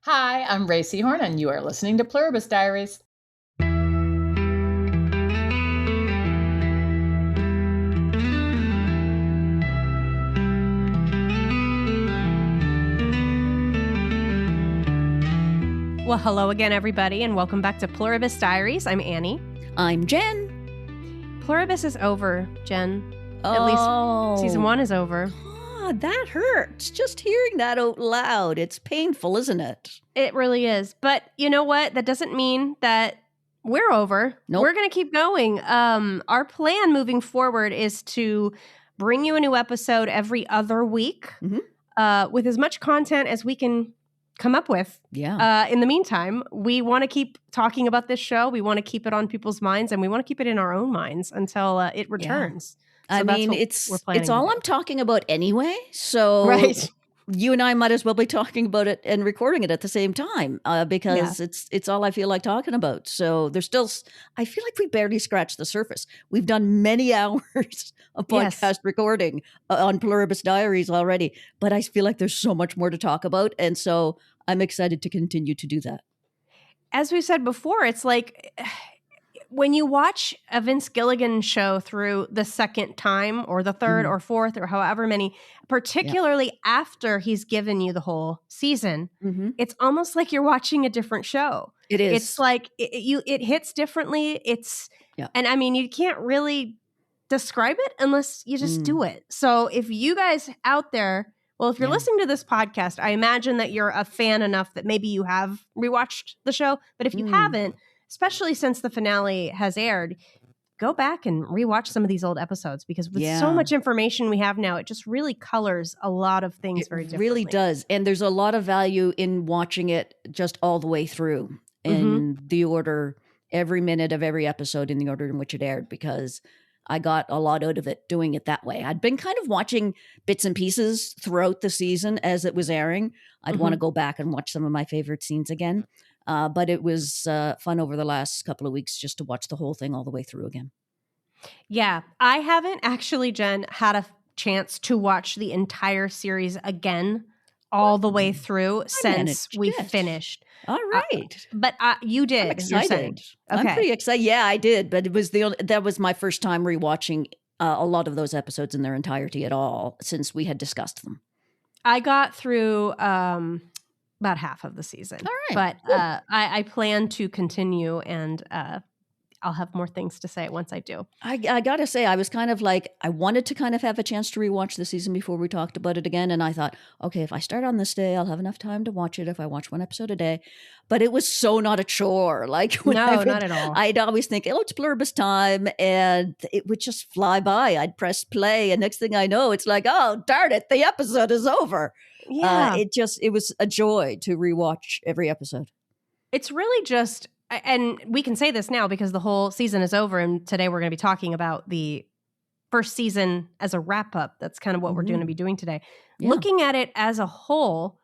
Hi, I'm Ray Seahorn, and you are listening to Pluribus Diaries. Well, hello again, everybody, and welcome back to Pluribus Diaries. I'm Annie. I'm Jen. Pluribus is over, Jen. Oh. At least season 1 is over. God, that hurts. Just hearing that out loud. It's painful, isn't it? It really is. But you know what? That doesn't mean that we're over. Nope. We're going to keep going. Our plan moving forward is to bring you a new episode every other week with as much content as we can come up with. Yeah. In the meantime, we want to keep talking about this show. We want to keep it on people's minds, and we want to keep it in our own minds until it returns. Yeah. So it's all I'm talking about anyway. So right. You and I might as well be talking about it and recording it at the same time because it's all I feel like talking about. So there's still, I feel like we barely scratched the surface. We've done many hours of podcast recording on Pluribus Diaries already, but I feel like there's so much more to talk about. And so I'm excited to continue to do that. As we said before, it's like when you watch a Vince Gilligan show through the second time or the third or fourth or however many, particularly after he's given you the whole season, it's almost like you're watching a different show. It is. It's like it hits differently. And I mean, you can't really describe it unless you just do it. So if you guys out there, well, if you're listening to this podcast, I imagine that you're a fan enough that maybe you have rewatched the show. But if you haven't, especially since the finale has aired, go back and rewatch some of these old episodes because with so much information we have now, it just really colors a lot of things very differently. It really does. And there's a lot of value in watching it just all the way through in the order, every minute of every episode in the order in which it aired, because I got a lot out of it doing it that way. I'd been kind of watching bits and pieces throughout the season as it was airing. I'd want to go back and watch some of my favorite scenes again. But it was fun over the last couple of weeks just to watch the whole thing all the way through again. Yeah, I haven't actually, Jen, had a chance to watch the entire series again all the way through since we finished. All right. But you did. I'm excited. I'm pretty excited. Yeah, I did. But it was that was my first time rewatching a lot of those episodes in their entirety at all since we had discussed them. I got through about half of the season. All right. But I plan to continue, and I'll have more things to say once I do. I got to say, I was kind of like, I wanted to kind of have a chance to rewatch the season before we talked about it again. And I thought, okay, if I start on this day, I'll have enough time to watch it if I watch one episode a day. But it was so not a chore. Like not at all. I'd always think, oh, it's Pluribus time. And it would just fly by. I'd press play. And next thing I know, it's like, oh, darn it, the episode is over. Yeah. It was a joy to rewatch every episode. It's really just, and we can say this now because the whole season is over, and today we're going to be talking about the first season as a wrap-up. That's kind of what we're going to be doing today. Yeah. Looking at it as a whole,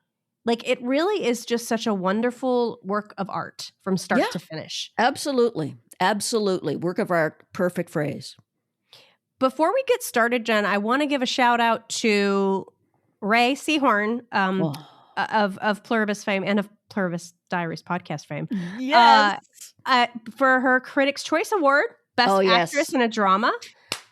like it really is just such a wonderful work of art from start to finish. Absolutely. Absolutely. Work of art. Perfect phrase. Before we get started, Jen, I want to give a shout out to Ray Seahorn of Pluribus fame and of Pluribus Diaries podcast fame. Yes. For her Critics' Choice Award, Best Actress in a Drama.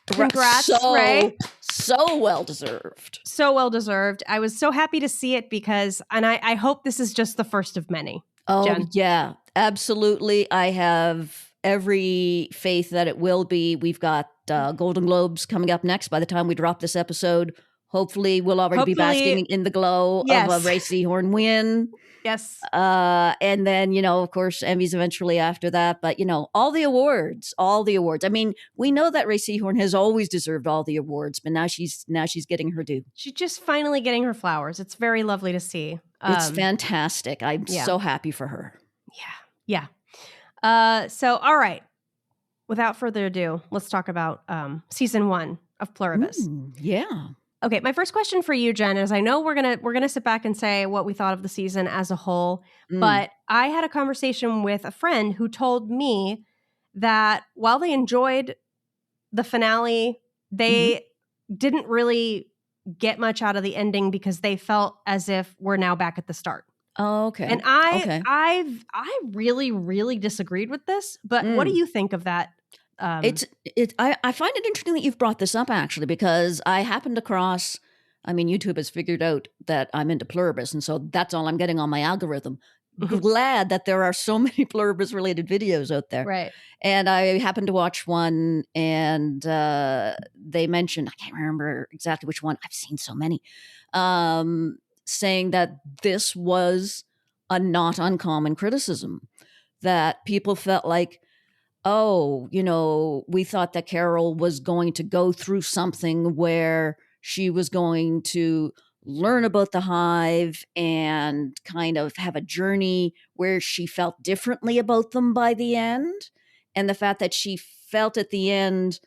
Congrats, Ray. So well deserved. So well deserved. I was so happy to see it because, and I hope this is just the first of many. Oh, Jen. Yeah, absolutely. I have every faith that it will be. We've got Golden Globes coming up next by the time we drop this episode. Hopefully, we'll already be basking in the glow of a Ray Seahorn win. Yes. And then, of course, Emmys eventually after that. But, all the awards. I mean, we know that Ray Seahorn has always deserved all the awards, but now she's getting her due. She's just finally getting her flowers. It's very lovely to see. It's fantastic. I'm so happy for her. Yeah. So, all right. Without further ado, let's talk about season 1 of Pluribus. Yeah. Okay, my first question for you, Jen, is I know we're gonna sit back and say what we thought of the season as a whole, but I had a conversation with a friend who told me that while they enjoyed the finale, they didn't really get much out of the ending because they felt as if we're now back at the start. Oh, okay. And I really, really disagreed with this. But what do you think of that? I find it interesting that you've brought this up, actually, because I happened across, I mean, YouTube has figured out that I'm into Pluribus, and so that's all I'm getting on my algorithm. Glad that there are so many Pluribus related videos out there. Right. And I happened to watch one, and they mentioned, I can't remember exactly which one, I've seen so many, saying that this was a not uncommon criticism, that people felt like, oh, you know, we thought that Carol was going to go through something where she was going to learn about the hive and kind of have a journey where she felt differently about them by the end. And the fact that she felt at the end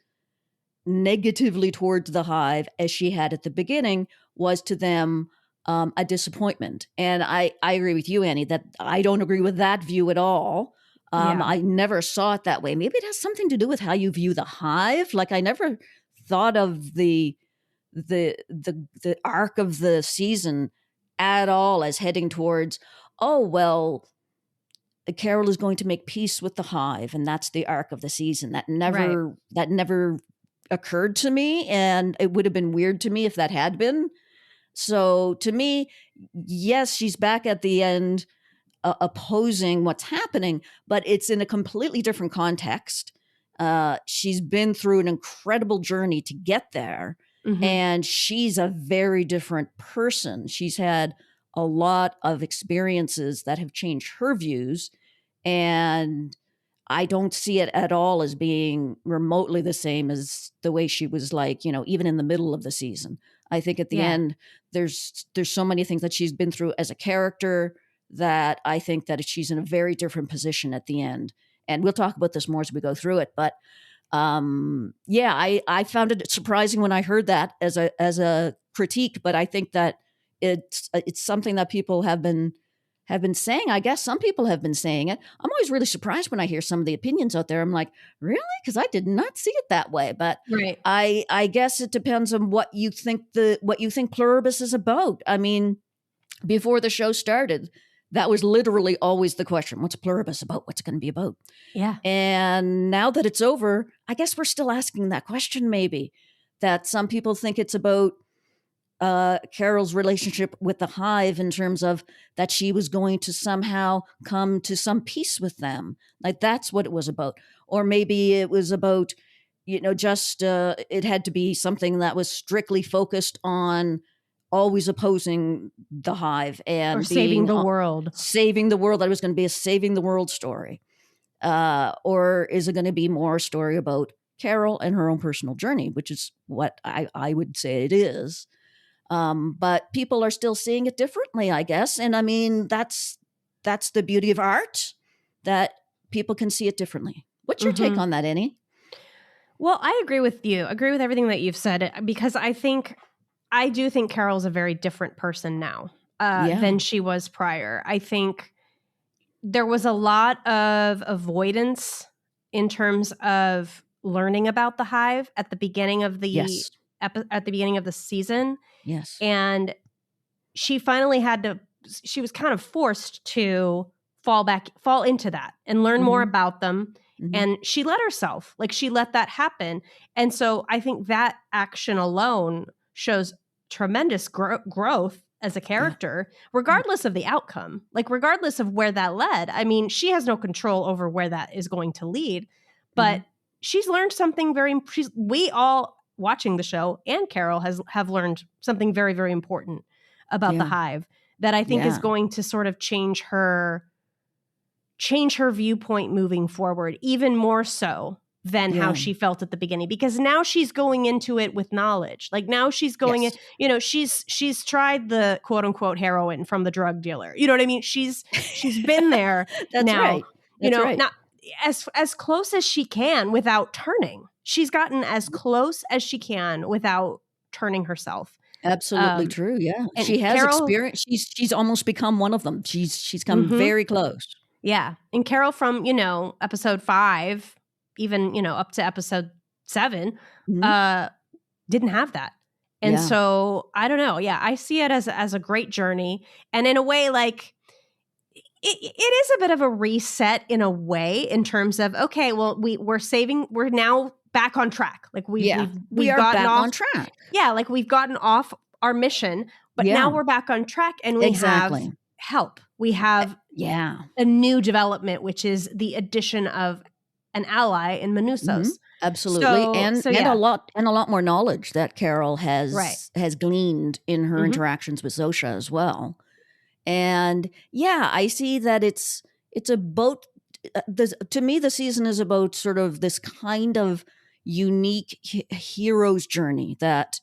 negatively towards the hive as she had at the beginning was to them a disappointment. And I agree with you, Annie, that I don't agree with that view at all. I never saw it that way. Maybe it has something to do with how you view the hive. Like, I never thought of the arc of the season at all as heading towards, oh, well, Carol is going to make peace with the hive, and that's the arc of the season. That never occurred to me, and it would have been weird to me if that had been. So to me, yes, she's back at the end opposing what's happening, but it's in a completely different context. She's been through an incredible journey to get there, and she's a very different person. She's had a lot of experiences that have changed her views, and I don't see it at all as being remotely the same as the way she was, like, you know, even in the middle of the season. I think at the end, there's so many things that she's been through as a character that I think that she's in a very different position at the end. And we'll talk about this more as we go through it. But I found it surprising when I heard that as a critique. But I think that it's something that people have been saying. I guess some people have been saying it. I'm always really surprised when I hear some of the opinions out there. I'm like, really? Because I did not see it that way. But I guess it depends on what you think Pluribus is about. I mean, before the show started, that was literally always the question. What's Pluribus about? What's it going to be about? Yeah. And now that it's over, I guess we're still asking that question, maybe. That some people think it's about Carol's relationship with the hive in terms of that she was going to somehow come to some peace with them. Like, that's what it was about. Or maybe it was about, you know, just it had to be something that was strictly focused on always opposing the hive and saving the world. Saving the world. That it was going to be a saving the world story. Or is it going to be more a story about Carol and her own personal journey, which is what I would say it is. But people are still seeing it differently, I guess. And I mean, that's the beauty of art, that people can see it differently. What's your take on that, Annie? Well, I agree with you. I agree with everything that you've said, because I do think Carol's a very different person now than she was prior. I think there was a lot of avoidance in terms of learning about the hive at the beginning of the at the beginning of the season. Yes. And she finally she was kind of forced to fall into that and learn more about them. And she let herself, she let that happen. And so I think that action alone shows tremendous growth as a character, regardless of the outcome, regardless of where that led. I mean, she has no control over where that is going to lead, but she's learned something we all watching the show, and Carol have learned something very, very important about the hive that I think is going to sort of change her viewpoint moving forward, even more so than how she felt at the beginning, because now she's going into it with knowledge. Now she's going in, she's tried the quote unquote heroin from the drug dealer. You know what I mean? She's been there. That's now, right. That's right. Not as close as she can without turning. She's gotten as close as she can without turning herself. Absolutely true. Yeah. She has experience. She's almost become one of them. She's come very close. Yeah. And Carol from, episode 5, even, up to episode 7, didn't have that. And so I don't know. Yeah. I see it as a great journey. And in a way, it is a bit of a reset in a way, in terms of, okay, well, we're now back on track. Like we are back on track. Yeah, like we've gotten off our mission, but now we're back on track, and we have help. We have a new development, which is the addition of an ally in Manussos. Mm-hmm. Absolutely. And a lot more knowledge that Carol has gleaned in her interactions with Zosha as well. And I see that it's about, to me, the season is about sort of this kind of unique hero's journey that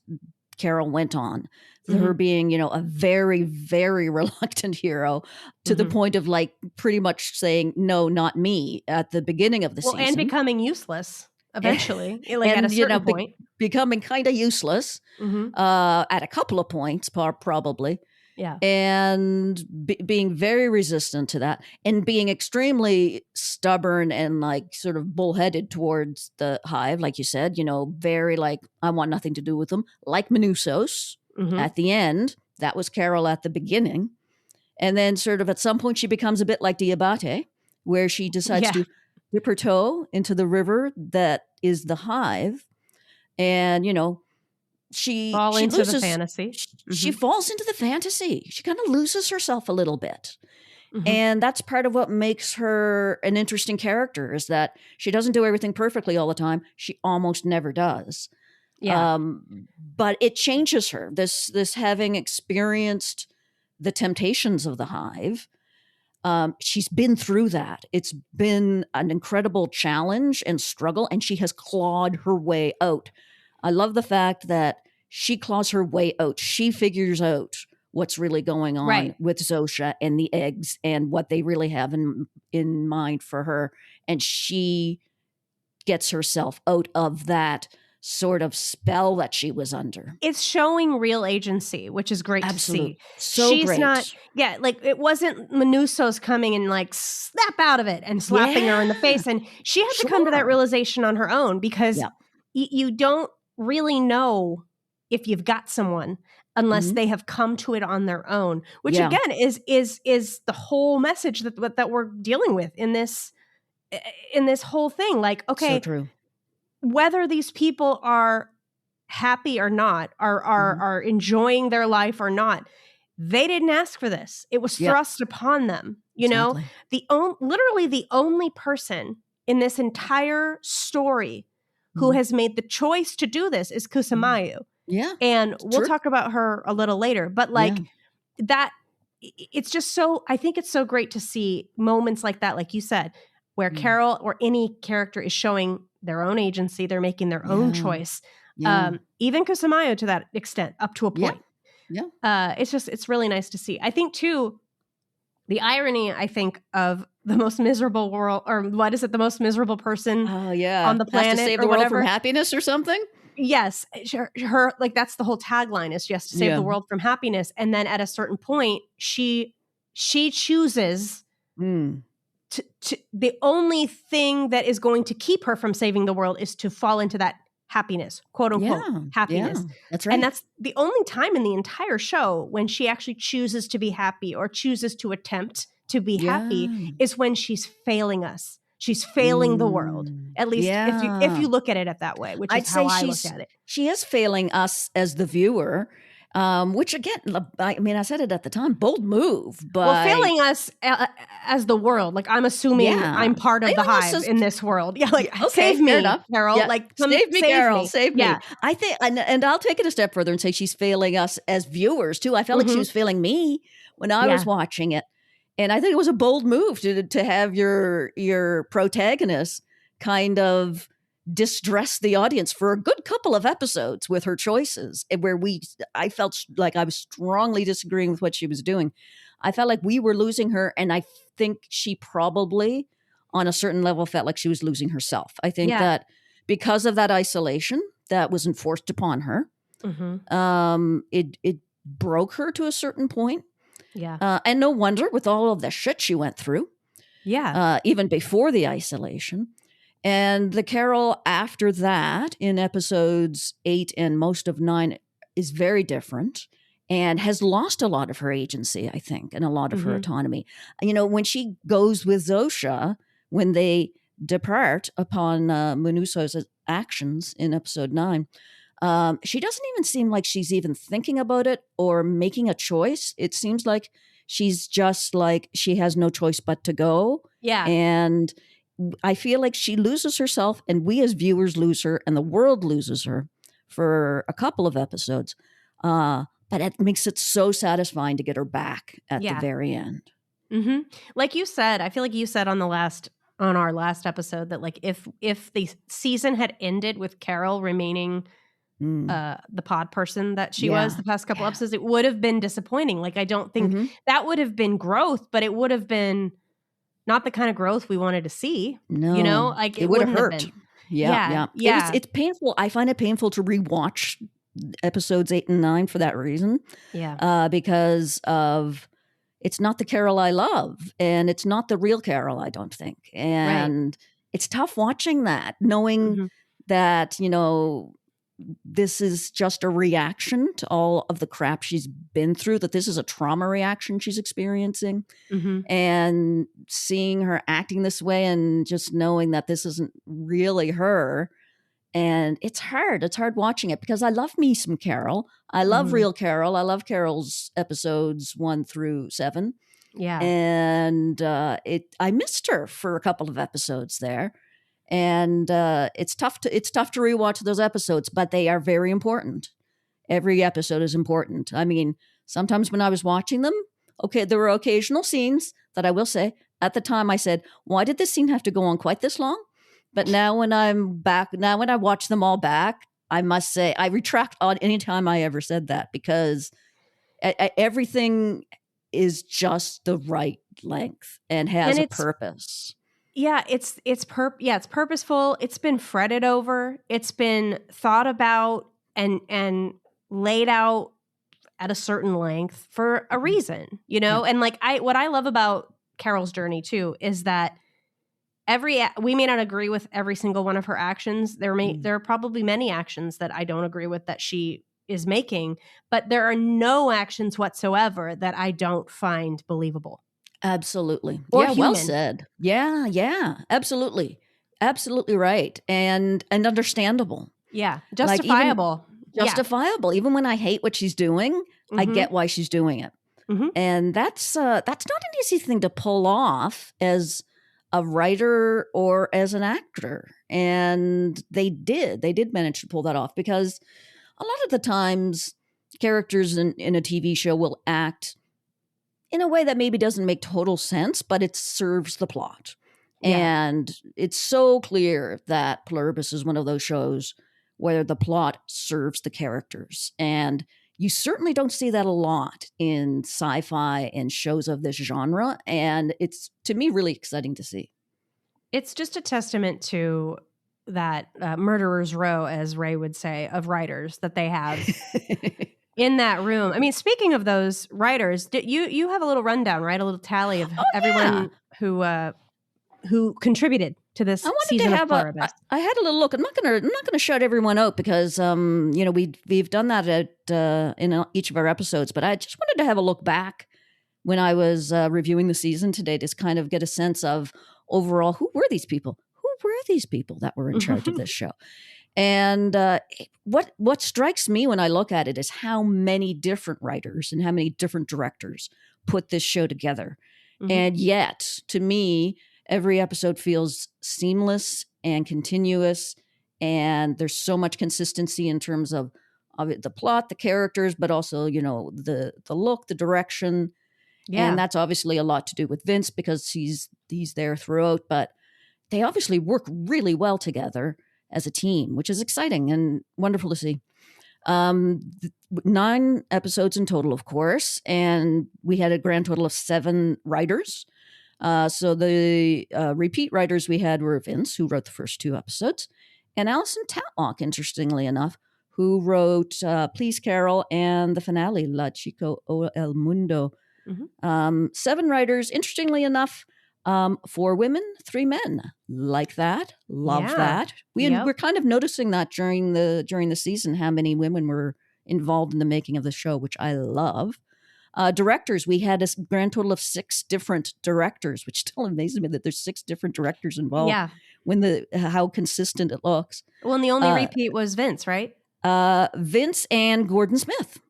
Carol went on. Her being, a very, very reluctant hero, to the point of like pretty much saying, no, not me, at the beginning of the season. And becoming useless eventually, at a certain point. Becoming kind of useless at a couple of points, probably. Yeah. And being very resistant to that, and being extremely stubborn and like sort of bullheaded towards the hive, like you said, very like, I want nothing to do with them, like Manussos. At the end. That was Carol at the beginning. And then sort of at some point she becomes a bit like Diabate, where she decides to dip her toe into the river that is the hive. And, she loses the fantasy. She falls into the fantasy. She kind of loses herself a little bit. And that's part of what makes her an interesting character, is that she doesn't do everything perfectly all the time. She almost never does. Yeah. But it changes her. This having experienced the temptations of the hive, she's been through that. It's been an incredible challenge and struggle, and she has clawed her way out. I love the fact that she claws her way out. She figures out what's really going on with Zosha and the eggs and what they really have in mind for her. And she gets herself out of that sort of spell that she was under. It's showing real agency, which is great to see. She's great. Not, like it wasn't Manussos coming and like snap out of it and slapping her in the face. And she had to come to that realization on her own, because you don't really know if you've got someone unless they have come to it on their own, which again is the whole message that we're dealing with in this whole thing. Like, okay, so true. Whether these people are happy or not, are enjoying their life or not, they didn't ask for this. It was thrust upon them. Literally the only person in this entire story who has made the choice to do this is Kusamayu. Yeah. And we'll talk about her a little later, but that, it's just so, I think it's so great to see moments like that, like you said, where Carol or any character is showing their own agency. They're making their own choice. Even Kusamayo to that extent, up to a point. It's really nice to see. I think too, the irony, of the most miserable world, or what is it? The most miserable person on the planet, has to save the world from happiness or something. Yes. Her like, that's the whole tagline, is just to save the world from happiness. And then at a certain point, she chooses to the only thing that is going to keep her from saving the world is to fall into that happiness, quote unquote, happiness. Yeah, that's right. And that's the only time in the entire show when she actually chooses to be happy, or chooses to attempt to be happy, is when she's failing us. She's failing the world. At least if you look at it that way, which is how I look at it. She is failing us as the viewer. Which again, I mean, I said it at the time, bold move, but failing us as the world. Like, I'm assuming I'm part of the hive in this world. Yeah, like, save me, Carol. Yeah. Like, save me, Carol. Save me. I think, and I'll take it a step further and say she's failing us as viewers too. I felt like she was failing me when I was watching it, and I think it was a bold move to have your protagonist kind of distress the audience for a good couple of episodes with her choices, where I felt like I was strongly disagreeing with what she was doing. I felt like we were losing her, and I think she probably, on a certain level, felt like she was losing herself. I think that because of that isolation that was enforced upon her, it broke her to a certain point. Yeah. And no wonder, with all of the shit she went through. Yeah. Even before the isolation. And the Carol after that, in episodes 8 and most of 9, is very different. and has lost a lot of her agency, I think, and a lot of her autonomy. You know, when she goes with Zosha, when they depart upon Manuso's actions in episode 9, she doesn't even seem like she's even thinking about it or making a choice. It seems like she's just like she has no choice but to go. Yeah. And I feel like she loses herself, and we as viewers lose her, and the world loses her for a couple of episodes. But it makes it so satisfying to get her back at the very end. Mm-hmm. Like you said, I feel like you said on our last episode that like if the season had ended with Carol remaining the pod person that she was the past couple episodes, it would have been disappointing. Like I don't think that would have been growth, but it would have been not the kind of growth we wanted to see. No, you know, like it would have hurt. Been. Yeah. It's painful. I find it painful to rewatch episodes 8 and 9 for that reason. Yeah. Because of it's not the Carol I love, and it's not the real Carol, I don't think. And it's tough watching that, knowing that, you know, this is just a reaction to all of the crap she's been through, that this is a trauma reaction she's experiencing, and seeing her acting this way and just knowing that this isn't really her. And it's hard. It's hard watching it because I love me some Carol. I love real Carol. I love Carol's episodes 1 through 7. Yeah. And I missed her for a couple of episodes there. And it's tough to rewatch those episodes, but they are very important. Every episode is important. I mean, sometimes when I was watching them, okay, there were occasional scenes that I will say at the time I said, why did this scene have to go on quite this long? But now when I'm back, when I watch them all back, I must say I retract on any time I ever said that, because everything is just the right length and has a purpose. Yeah, it's purposeful. It's been fretted over. It's been thought about and laid out at a certain length for a reason, you know? And like what I love about Carol's journey too is that we may not agree with every single one of her actions. There are probably many actions that I don't agree with that she is making, but there are no actions whatsoever that I don't find believable. Absolutely. Or yeah, human. Well said. Yeah, absolutely. Absolutely right. And understandable. Yeah, justifiable. Like justifiable. Even when I hate what she's doing, I get why she's doing it. And that's not an easy thing to pull off as a writer or as an actor. And they did manage to pull that off, because a lot of the times characters in a TV show will act in a way that maybe doesn't make total sense, but it serves the plot. Yeah. And it's so clear that Pluribus is one of those shows where the plot serves the characters. And you certainly don't see that a lot in sci-fi and shows of this genre. And it's, to me, really exciting to see. It's just a testament to that murderer's row, as Ray would say, of writers that they have in that room. I mean, speaking of those writers, you have a little rundown, right? A little tally of everyone who contributed to this season of Pluribus. I had a little look. I'm not gonna shout everyone out because we've done that in each of our episodes. But I just wanted to have a look back when I was reviewing the season today to kind of get a sense of overall who were these people that were in charge of this show. And what strikes me when I look at it is how many different writers and how many different directors put this show together. And yet, to me, every episode feels seamless and continuous, and there's so much consistency in terms of the plot, the characters, but also, the look, the direction. Yeah. And that's obviously a lot to do with Vince because he's there throughout, but they obviously work really well together as a team, which is exciting and wonderful to see. 9 episodes in total, of course, and we had a grand total of 7 writers. So the repeat writers we had were Vince, who wrote the first 2 episodes, and Alison Tatlock, interestingly enough, who wrote Please Carol and the finale, La Chico o El Mundo. 7 writers, interestingly enough, 4 women, 3 men. Like that. Love that. We're kind of noticing that during the season, how many women were involved in the making of the show, which I love. Directors, we had a grand total of 6 different directors, which still amazes me that there's 6 different directors involved. Yeah. How consistent it looks. Well, and the only repeat was Vince, right? Vince and Gordon Smith.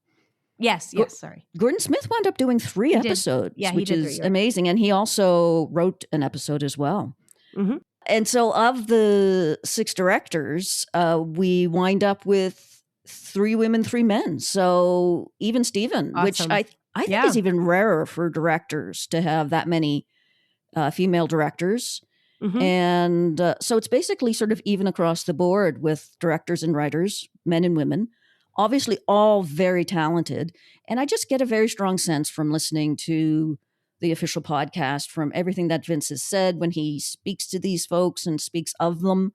Yes, sorry. Gordon Smith wound up doing 3 episodes, which is amazing. And he also wrote an episode as well. Mm-hmm. And so of the 6 directors, we wind up with 3 women, 3 men. So even Steven, awesome. Which I think is even rarer for directors to have that many female directors. Mm-hmm. And so it's basically sort of even across the board with directors and writers, men and women, obviously all very talented. And I just get a very strong sense from listening to the official podcast, from everything that Vince has said when he speaks to these folks and speaks of them,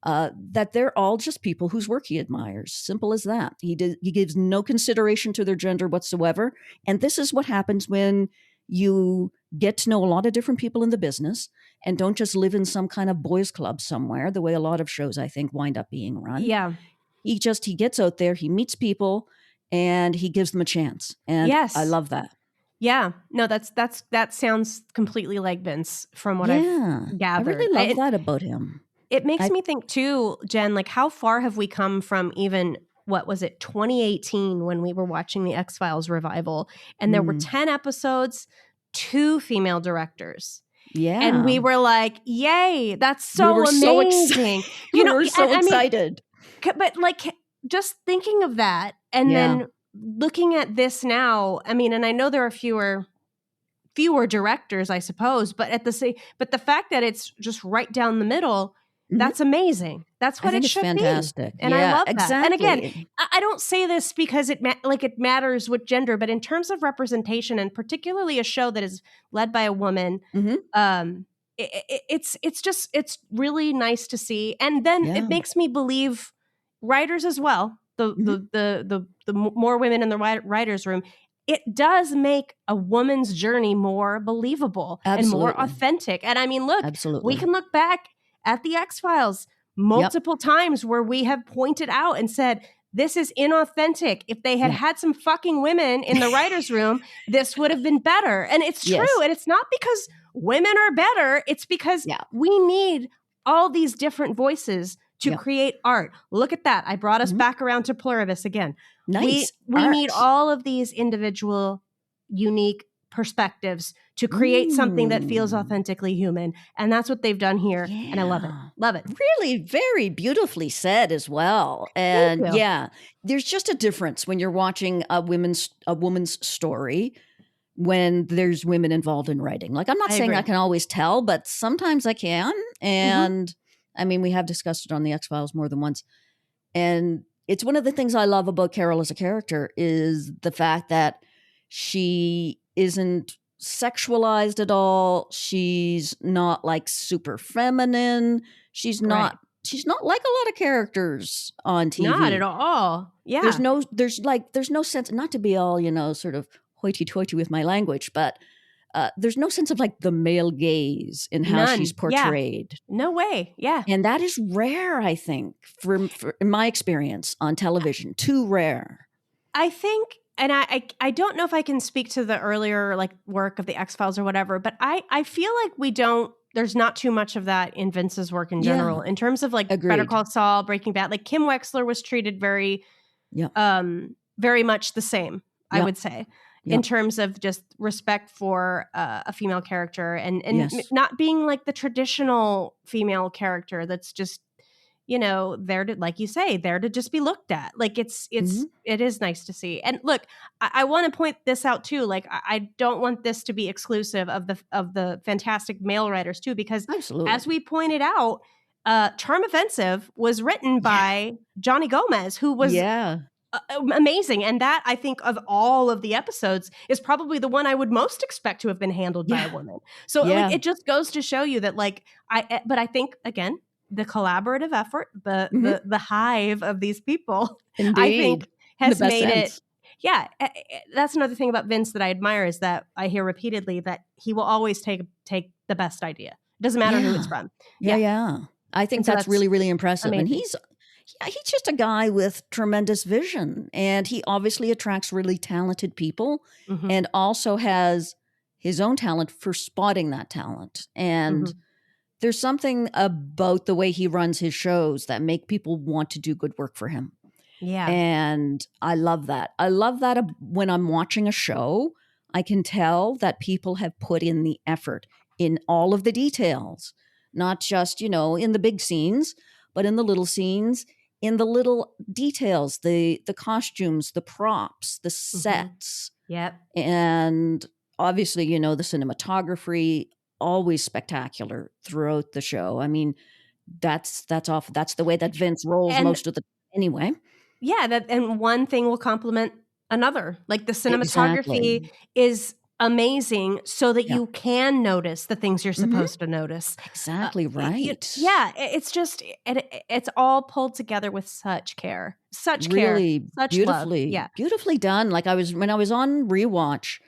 that they're all just people whose work he admires. Simple as that. He gives no consideration to their gender whatsoever. And this is what happens when you get to know a lot of different people in the business and don't just live in some kind of boys club somewhere, the way a lot of shows, I think, wind up being run. Yeah. He gets out there, he meets people, and he gives them a chance. And yes. I love that. Yeah. No, that sounds completely like Vince from what I've gathered. I really love that about him. It makes me think too, Jen, like how far have we come from even, what was it, 2018 when we were watching the X-Files revival, and there were 10 episodes, 2 female directors. Yeah. And we were like, yay, that's so amazing. We were so excited. But like just thinking of that and then looking at this now, I mean, and I know there are fewer directors, I suppose, but but the fact that it's just right down the middle, that's amazing. That's what it should fantastic. Be. And I love that. And again, I don't say this because it matters with gender, but in terms of representation, and particularly a show that is led by a woman, it's really nice to see. And then it makes me believe writers as well. The more women in the writers' room, it does make a woman's journey more believable and more authentic. And I mean, look, we can look back at the X-Files multiple times where we have pointed out and said, this is inauthentic. If they had had some fucking women in the writers' room, this would have been better. And it's true. And it's not because women are better. It's because we need all these different voices to create art. Look at that. I brought us back around to Pluribus again. Nice. We need all of these individual, unique perspectives to create something that feels authentically human. And that's what they've done here. And I love it. Love it. Really very beautifully said as well. And there's just a difference when you're watching a woman's story when there's women involved in writing. Like, I'm not saying I can always tell, but sometimes I can. And I mean, we have discussed it on the X-Files more than once. And it's one of the things I love about Carol as a character is the fact that she isn't sexualized at all. She's not like super feminine. She's not like a lot of characters on TV. Not at all. Yeah. There's no sense, not to be all, sort of hoity-toity with my language, but there's no sense of like the male gaze in how she's portrayed. No way. Yeah. And that is rare, I think, for in my experience on television. Too rare. I think, and I don't know if I can speak to the earlier like work of the X-Files or whatever, but I feel like there's not too much of that in Vince's work in general, in terms of like Better Call Saul, Breaking Bad. Like Kim Wexler was treated very much the same, I would say. In terms of just respect for a female character and not being like the traditional female character that's just, there to, like you say, there to just be looked at. Like it is nice to see. And look, I want to point this out too. Like I don't want this to be exclusive of the fantastic male writers too, because as we pointed out, Charm Offensive was written by Johnny Gomez, who was amazing. And that, I think, of all of the episodes is probably the one I would most expect to have been handled by a woman. So like, it just goes to show you that but I think, again, the collaborative effort, the hive of these people, I think has made it. Yeah. That's another thing about Vince that I admire is that I hear repeatedly that he will always take the best idea. It doesn't matter who it's from. Yeah. I think that's really, really impressive. Amazing. And Yeah, he's just a guy with tremendous vision, and he obviously attracts really talented people, and also has his own talent for spotting that talent. And there's something about the way he runs his shows that make people want to do good work for him. Yeah. And I love that. I love that when I'm watching a show, I can tell that people have put in the effort in all of the details, not just, in the big scenes, but in the little scenes, in the little details, the costumes, the props, the sets. Yep. And obviously, the cinematography, always spectacular throughout the show. I mean, that's the way that Vince rolls most of the anyway. Yeah, and one thing will complement another. Like the cinematography is amazing so that you can notice the things you're supposed to notice. Exactly right. It's just it's all pulled together with such care. Such really care. Such beautifully, love. Yeah. Beautifully done. Like when I was on rewatch,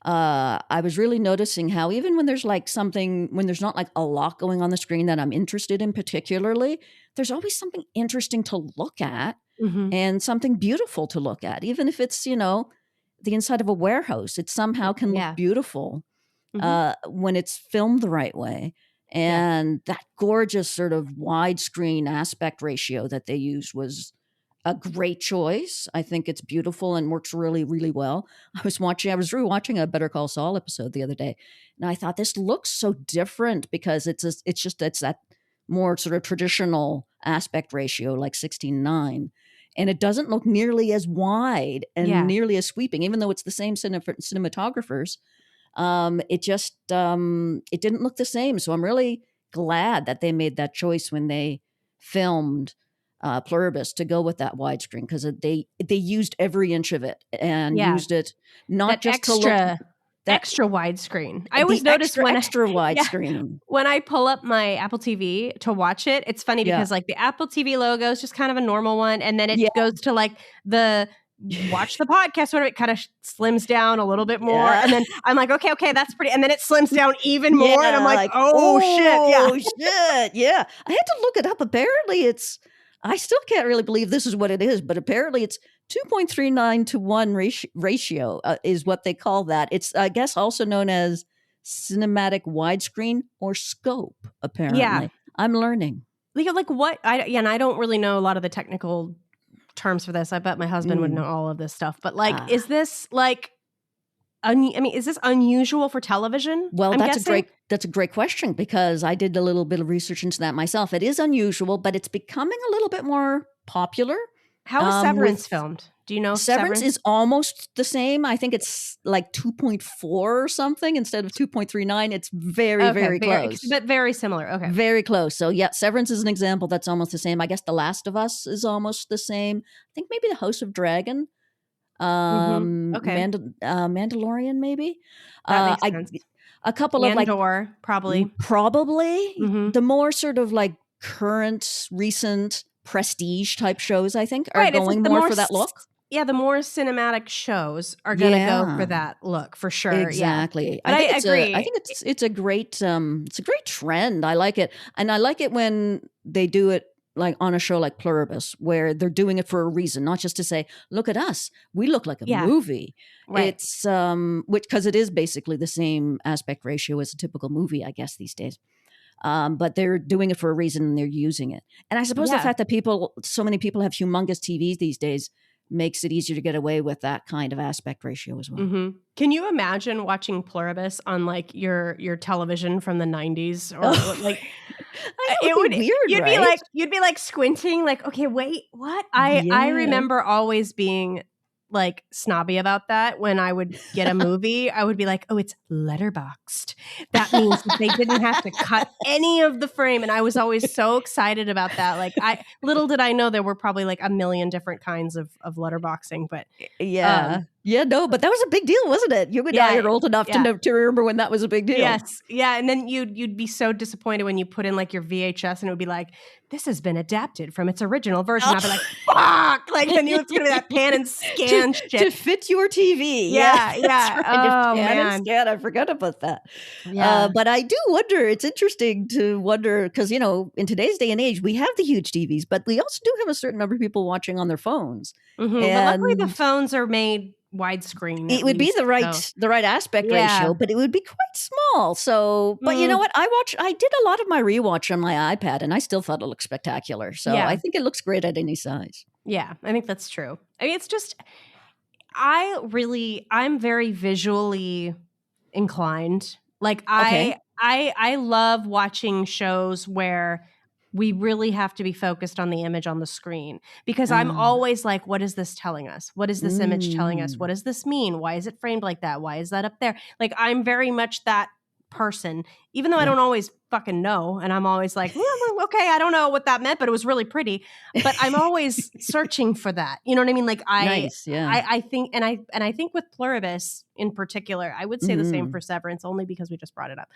I was really noticing how even when there's when there's not like a lot going on the screen that I'm interested in particularly, there's always something interesting to look at and something beautiful to look at. Even if it's, the inside of a warehouse, it somehow can look beautiful when it's filmed the right way. And that gorgeous sort of widescreen aspect ratio that they used was a great choice. I think it's beautiful and works really, really well. I was rewatching a Better Call Saul episode the other day, and I thought this looks so different because it's that more sort of traditional aspect ratio, like 16:9, and it doesn't look nearly as wide and nearly as sweeping, even though it's the same cinematographers. It didn't look the same. So I'm really glad that they made that choice when they filmed Pluribus to go with that widescreen, because they used every inch of it and used it not just extra, to look extra widescreen. I always notice extra widescreen. When I pull up my Apple TV to watch it, it's funny because like the Apple TV logo is just kind of a normal one, and then it goes to like the watch the podcast, whatever, it kind of slims down a little bit more, and then I'm like, okay, that's pretty, and then it slims down even more, and I'm like, oh shit, yeah. I had to look it up. Apparently, I still can't really believe this is what it is, but apparently it's 2.39 to 1 ratio is what they call that. It's, I guess, also known as cinematic widescreen or scope, apparently. Yeah. I'm learning. Like what? And I don't really know a lot of the technical terms for this. I bet my husband would know all of this stuff. But like, is this like... is this unusual for television? Well, that's a great question, because I did a little bit of research into that myself. It is unusual, but it's becoming a little bit more popular. How is Severance filmed? Do you know? Severance is almost the same. I think it's like 2.4 or something instead of 2.39. It's very close. But very similar. Okay. Very close. So yeah, Severance is an example that's almost the same. I guess The Last of Us is almost the same. I think maybe The House of Dragon. Mandalorian, maybe. That makes sense. A couple Andor, of probably the more sort of like current, recent prestige type shows, I think, are going more for that look. Yeah, the more cinematic shows are going to go for that look for sure. Exactly. Yeah. I agree. I think it's a great trend. I like it, and I like it when they do it like on a show like Pluribus, where they're doing it for a reason, not just to say, look at us, we look like a movie. Right. It's because it is basically the same aspect ratio as a typical movie, I guess, these days. But they're doing it for a reason, and they're using it. And I suppose the fact that so many people have humongous TVs these days makes it easier to get away with that kind of aspect ratio as well. Mm-hmm. Can you imagine watching Pluribus on like your television from the 90s or like it would be weird, you'd be like squinting like, okay, wait, what? I remember always being like snobby about that. When I would get a movie, I would be like, oh, it's letterboxed. That means that they didn't have to cut any of the frame. And I was always so excited about that. Like little did I know there were probably like a million different kinds of letterboxing, but Yeah, no, but that was a big deal, wasn't it? You and I are old enough to know, to remember when that was a big deal. Yes. Yeah. And then you'd be so disappointed when you put in like your VHS and it would be like, this has been adapted from its original version. I'd be like, fuck. Like, then it's going to be that pan and scan shit. To fit your TV. Yeah. Right. Oh, pan man. and scan. I forgot about that. Yeah. But I do wonder, it's interesting to wonder, because, in today's day and age, we have the huge TVs, but we also do have a certain number of people watching on their phones. Mm-hmm. But luckily the phones are made widescreen. It would be the right aspect ratio, but it would be quite small. So, but you know what? I did a lot of my rewatch on my iPad, and I still thought it looked spectacular. So I think it looks great at any size. Yeah, I think that's true. I mean, it's just, I'm very visually inclined. Like I love watching shows where we really have to be focused on the image on the screen, because I'm always like, what is this telling us? What is this image telling us? What does this mean? Why is it framed like that? Why is that up there? Like, I'm very much that person, even though I don't always fucking know. And I'm always like, okay, I don't know what that meant, but it was really pretty. But I'm always searching for that. You know what I mean? Like I think, and I think with Pluribus in particular, I would say the same for Severance, only because we just brought it up.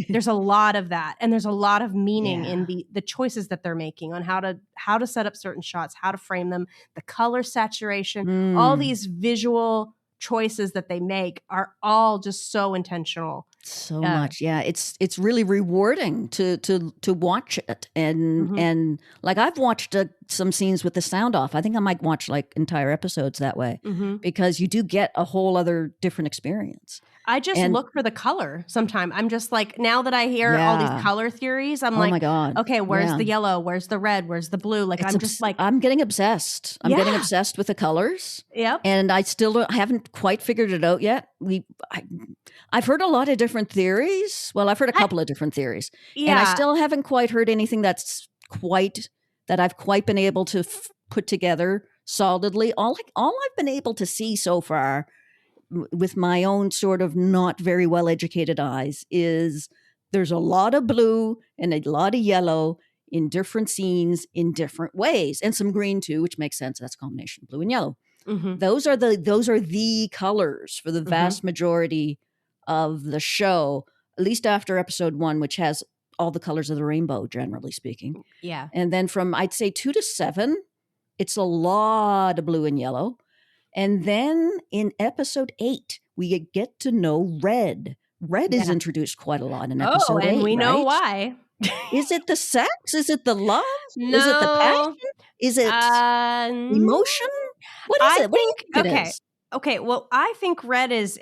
There's a lot of that, and there's a lot of meaning in the choices that they're making on how to set up certain shots, how to frame them, the color saturation, all these visual choices that they make are all just so intentional. So much. Yeah. It's really rewarding to watch it. And like, I've watched some scenes with the sound off. I think I might watch like entire episodes that way, because you do get a whole other different experience. I just look for the color sometime. I'm just like, now that I hear all these color theories, I'm like, my God. Okay, where's the yellow? Where's the red? Where's the blue? Like, I'm getting obsessed. I'm getting obsessed with the colors. Yep. And I haven't quite figured it out yet. I've heard a lot of different theories. Well, I've heard a couple of different theories. Yeah. And I still haven't quite heard anything that I've quite been able to put together solidly. All I've been able to see so far, with my own sort of not very well educated eyes, is there's a lot of blue and a lot of yellow in different scenes in different ways, and some green too, which makes sense. That's a combination of blue and yellow. Those are the colors for the vast majority of the show, at least after episode 1, which has all the colors of the rainbow, generally speaking. Yeah. And then from, I'd say, 2 to 7, it's a lot of blue and yellow. And then in episode 8, we get to know red. Red is introduced quite a lot in episode 8. And we know why. Is it the sex? Is it the love? No. Is it the passion? Is it emotion? What is it? What do you think it is? Okay. Well, I think red is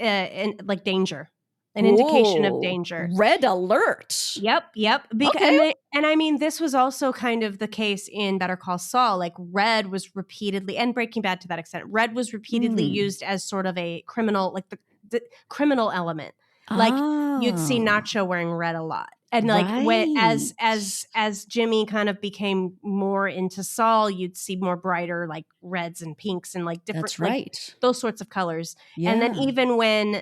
like danger. An indication of danger. Red alert. Yep. And I mean, this was also kind of the case in Better Call Saul. Like, red was repeatedly, and Breaking Bad to that extent, red was repeatedly used as sort of a criminal, like the criminal element. Like, you'd see Nacho wearing red a lot. And like when as Jimmy kind of became more into Saul, you'd see more brighter like reds and pinks and like different, like, those sorts of colors. Yeah. And then even when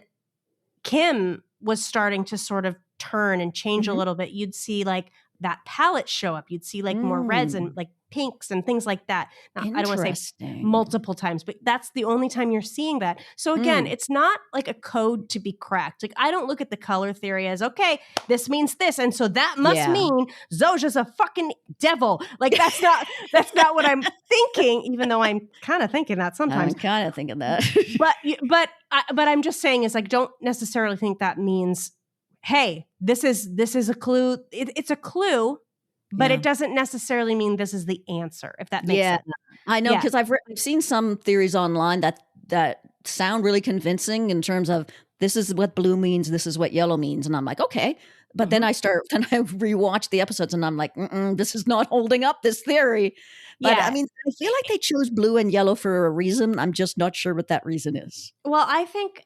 Kim was starting to sort of turn and change a little bit, you'd see like that palette show up. You'd see like more reds and like pinks and things like that. Now, I don't want to say multiple times, but that's the only time you're seeing that. So again, it's not like a code to be cracked. Like, I don't look at the color theory as, okay, this means this, and so that must mean Zoja's a fucking devil. Like, that's not what I'm thinking, even though I'm kind of thinking that sometimes. I'm kind of thinking that. but I'm just saying is, like, don't necessarily think that means, hey, this is a clue. It's a clue. But it doesn't necessarily mean this is the answer, if that makes sense. I know, because I've seen some theories online that sound really convincing in terms of, this is what blue means, this is what yellow means. And I'm like, okay. But then I rewatch the episodes and I'm like, this is not holding up, this theory. But I mean, I feel like they chose blue and yellow for a reason. I'm just not sure what that reason is. Well, I think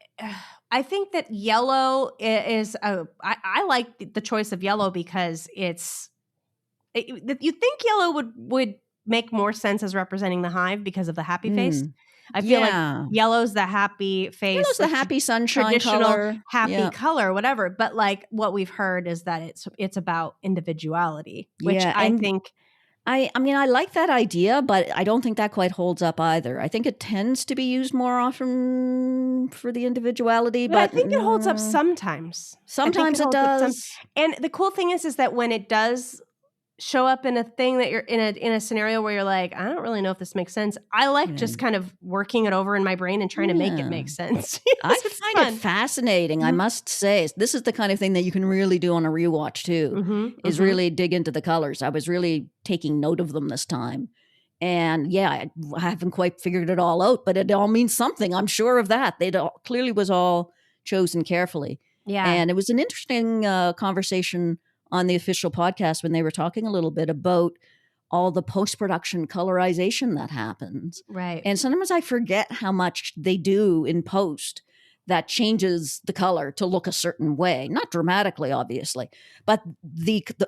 that yellow is, I like the choice of yellow because you think yellow would make more sense as representing the hive because of the happy face. I feel like yellow's the happy face. Yellow's the happy sunshine traditional color. Happy color, whatever. But like, what we've heard is that it's about individuality, which I think I mean, I like that idea, but I don't think that quite holds up either. I think it tends to be used more often for the individuality, but I think it holds up sometimes. Sometimes it does. And the cool thing is that when it does show up in a thing that you're in a scenario where you're like, I don't really know if this makes sense. I like just kind of working it over in my brain and trying to make it make sense. I find it fascinating. I must say, this is the kind of thing that you can really do on a rewatch too, is really dig into the colors. I was really taking note of them this time. And yeah, I haven't quite figured it all out, but it all means something. I'm sure of that. Clearly was all chosen carefully. Yeah. And it was an interesting conversation on the official podcast when they were talking a little bit about all the post-production colorization that happens. Right. And sometimes I forget how much they do in post that changes the color to look a certain way. Not dramatically, obviously, but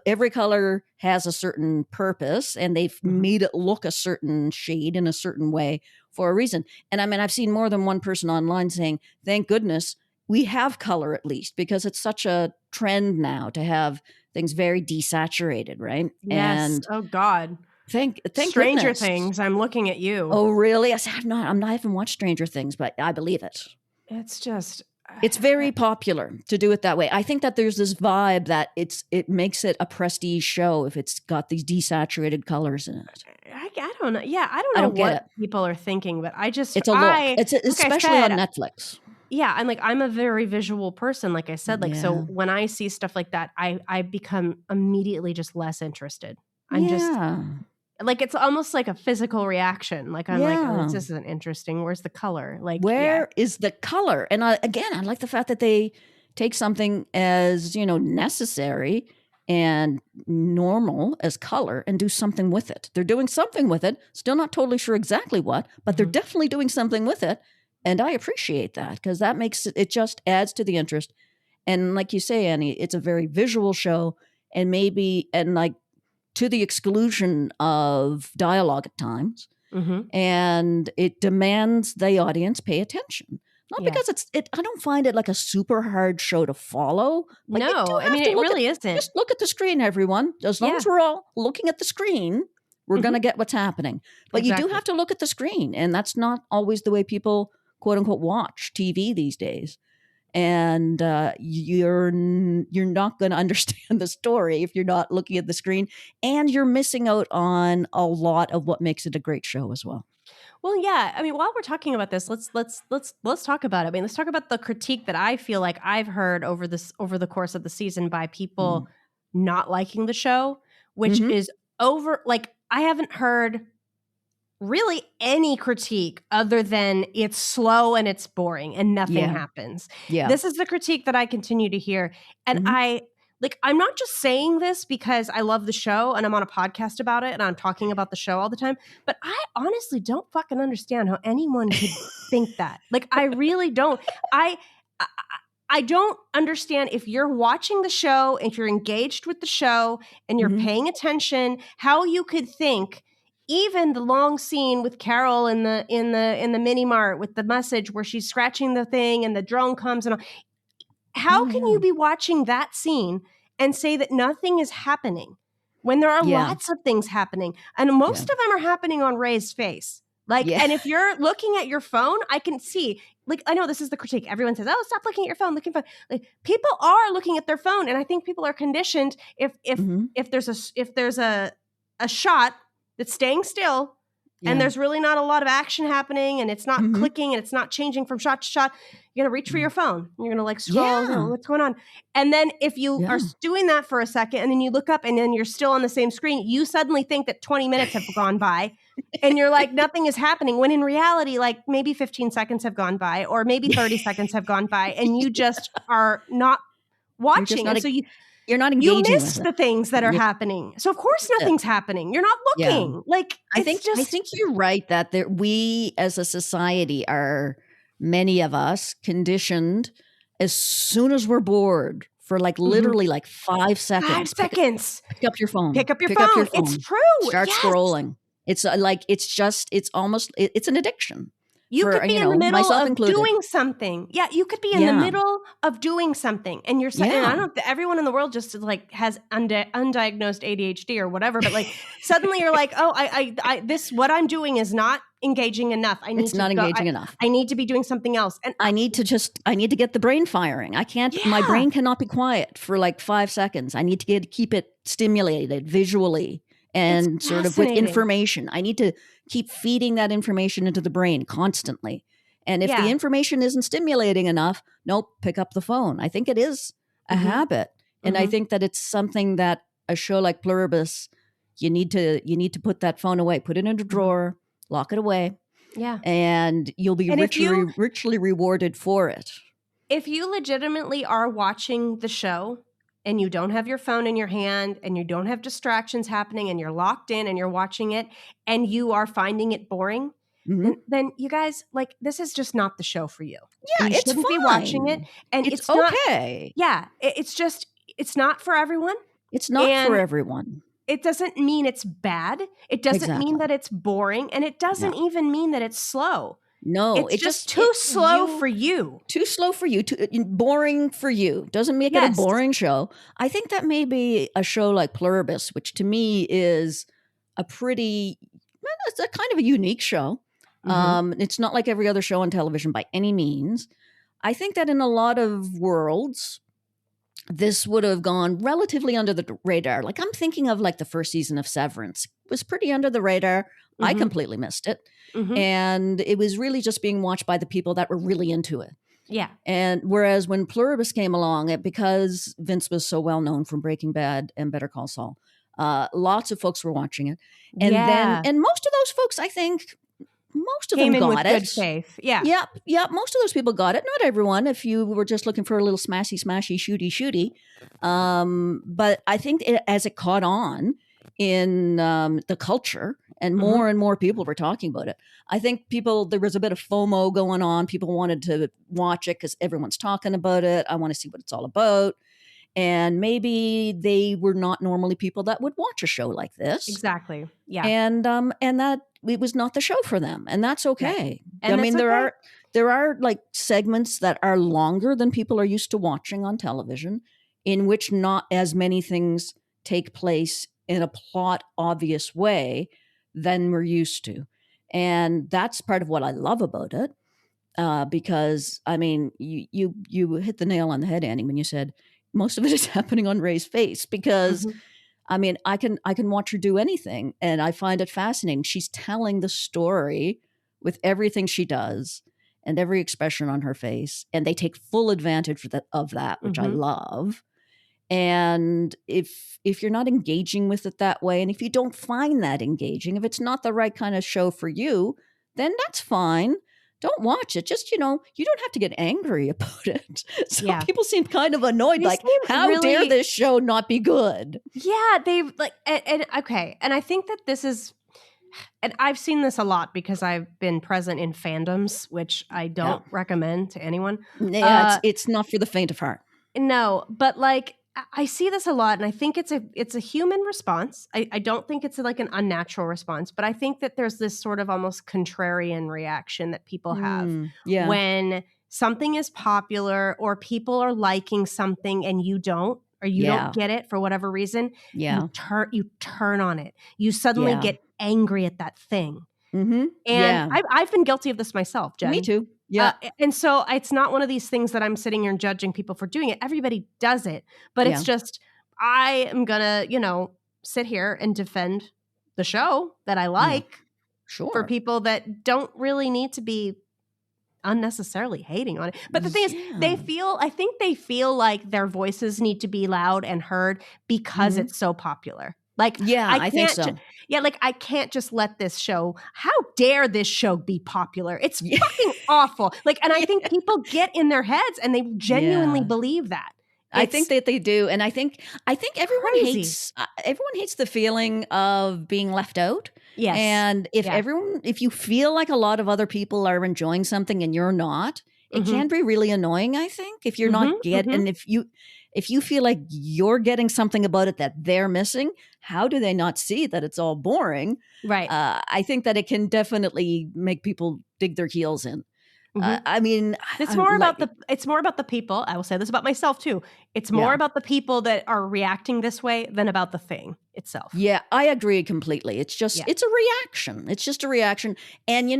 every color has a certain purpose, and they've made it look a certain shade in a certain way for a reason. And I mean, I've seen more than one person online saying, thank goodness we have color at least, because it's such a trend now to have things very desaturated, right? Yes. And oh God. Thank Stranger goodness. Things. I'm looking at you. Oh, really? I haven't watched Stranger Things, but I believe it. It's just, it's very popular to do it that way. I think that there's this vibe that it makes it a prestige show if it's got these desaturated colors in it. I don't know. Yeah, I don't know what people are thinking, but it's a look. It's especially on Netflix. Yeah, I'm a very visual person, like I said. So when I see stuff like that, I become immediately just less interested. Just like, it's almost like a physical reaction. Like I'm like, oh, this isn't interesting. Where's the color? Like, where is the color? And I like the fact that they take something as, necessary and normal as color and do something with it. They're doing something with it. Still not totally sure exactly what, but they're definitely doing something with it. And I appreciate that, because that makes it just adds to the interest. And like you say, Annie, it's a very visual show, and like to the exclusion of dialogue at times. And it demands the audience pay attention. Not because I don't find it like a super hard show to follow. Like, no, I mean, it really isn't. Just look at the screen, everyone. As long as we're all looking at the screen, we're going to get what's happening. But you do have to look at the screen. And that's not always the way people, quote unquote, watch TV these days. And you're not going to understand the story if you're not looking at the screen. And you're missing out on a lot of what makes it a great show as well. Well, yeah. I mean, while we're talking about this, let's talk about it. I mean, let's talk about the critique that I feel like I've heard over the course of the season by people not liking the show, which is like, I haven't heard really any critique other than it's slow and it's boring and nothing happens. Yeah. This is the critique that I continue to hear. And I'm not just saying this because I love the show and I'm on a podcast about it and I'm talking about the show all the time, but I honestly don't fucking understand how anyone could think that. Like, I really don't. I don't understand, if you're watching the show, if you're engaged with the show and you're paying attention, how you could think even the long scene with Carol in the mini mart with the message where she's scratching the thing and the drone comes and all. How can you be watching that scene and say that nothing is happening when there are lots of things happening? And most of them are happening on Ray's face. And if you're looking at your phone, I can see, like, I know this is the critique. Everyone says, oh, stop looking at your phone, looking at your phone. Like, people are looking at their phone. And I think people are conditioned if there's a shot that's staying still and there's really not a lot of action happening and it's not clicking and it's not changing from shot to shot, you're going to reach for your phone. You're going to like scroll, what's going on? And then if you are doing that for a second and then you look up and then you're still on the same screen, you suddenly think that 20 minutes have gone by and you're like, nothing is happening. When in reality, like maybe 15 seconds have gone by or maybe 30 seconds have gone by and you just are not watching. And so you're not engaging. You missed the things that are happening. So of course nothing's happening. You're not looking. Yeah. Like, I think you're right that we as a society are, many of us, conditioned as soon as we're bored for like literally like 5 seconds. 5 seconds. Pick up your phone. Pick up your phone. It's true. Start scrolling. It's it's almost an addiction. You could be in the middle myself of included. doing something. Yeah, you could be in the middle of doing something, and you're saying, I don't know, everyone in the world just like has undiagnosed ADHD or whatever, but like suddenly you're like, oh, I this what I'm doing is not engaging enough. It's not engaging enough. I need to be doing something else, and I need to get the brain firing. I can't. Yeah. My brain cannot be quiet for like 5 seconds. I need to keep it stimulated visually and sort of with information. I need to keep feeding that information into the brain constantly. And if the information isn't stimulating enough, nope, pick up the phone. I think it is a habit. And I think that it's something that a show like Pluribus, you need to put that phone away, put it in a drawer, lock it away. Yeah. And you'll be richly rewarded for it. If you legitimately are watching the show and you don't have your phone in your hand and you don't have distractions happening and you're locked in and you're watching it and you are finding it boring, then you guys, like, this is just not the show for you. Yeah, you shouldn't be watching it. And it's okay. It's not for everyone. It's not for everyone. It doesn't mean it's bad. It doesn't mean that it's boring. And it doesn't even mean that it's slow. No, it's just too slow for you. Too slow for you. Boring for you. Doesn't make it a boring show. I think that may be a show like Pluribus, which to me is it's a kind of a unique show. It's not like every other show on television by any means. I think that in a lot of worlds, this would have gone relatively under the radar. Like I'm thinking of like the first season of Severance. It was pretty under the radar. I completely missed it. And it was really just being watched by the people that were really into it. Yeah. And whereas when Pluribus came along, because Vince was so well known from Breaking Bad and Better Call Saul, lots of folks were watching it. And most of those folks, I think, most of them got it. Good faith. Yeah. Yep. Most of those people got it. Not everyone. If you were just looking for a little smashy, shooty. But I think as it caught on in the culture and more people were talking about it, I think there was a bit of FOMO going on. People wanted to watch it because everyone's talking about it. I want to see what it's all about. And maybe they were not normally people that would watch a show like this. Exactly. Yeah. And that it was not the show for them. And that's okay. Yeah. And there are like segments that are longer than people are used to watching on television, in which not as many things take place in a plot obvious way than we're used to. And that's part of what I love about it. Because I mean, you hit the nail on the head, Annie, when you said most of it is happening on Ray's face, because I mean, I can watch her do anything and I find it fascinating. She's telling the story with everything she does and every expression on her face, and they take full advantage of that, which I love. And if you're not engaging with it that way, and if you don't find that engaging, if it's not the right kind of show for you, then that's fine. Don't watch it. Just, you don't have to get angry about it. Some people seem kind of annoyed, like, how dare this show not be good? Yeah, they've like, and okay. And I think that this is, and I've seen this a lot because I've been present in fandoms, which I don't recommend to anyone. Yeah, it's not for the faint of heart. No, but like, I see this a lot, and I think it's a human response. I don't think it's like an unnatural response, but I think that there's this sort of almost contrarian reaction that people have when something is popular or people are liking something and you don't, or you don't get it for whatever reason. You turn on it. You suddenly get angry at that thing. And I've been guilty of this myself, Jen. Me too. Yeah. And so it's not one of these things that I'm sitting here and judging people for doing it. Everybody does it. But it's just, I am going to, sit here and defend the show that I like for people that don't really need to be unnecessarily hating on it. But the thing is, I think they feel like their voices need to be loud and heard because it's so popular. Like, I think so. Like I can't just let this show. How dare this show be popular? It's fucking awful. Like, and I think people get in their heads and they genuinely believe that. I think that they do, and I think everyone hates the feeling of being left out. Yes, and if you feel like a lot of other people are enjoying something and you're not, it can be really annoying. I think if you're not and if you feel like you're getting something about it that they're missing, how do they not see that it's all boring? Right. I think that it can definitely make people dig their heels in. I mean, it's more about the people. I will say this about myself too. It's more about the people that are reacting this way than about the thing itself. Yeah, I agree completely. It's just, it's a reaction. It's just a reaction. And,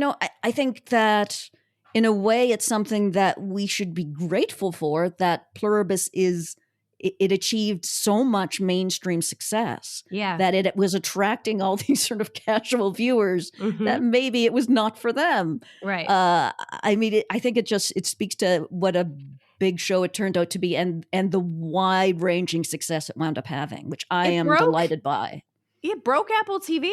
I think that in a way, it's something that we should be grateful for, that Pluribus it achieved so much mainstream success that it was attracting all these sort of casual viewers that maybe it was not for them. Right. I mean, I think it speaks to what a big show it turned out to be, and the wide-ranging success it wound up having, which I am delighted by. It broke Apple TV.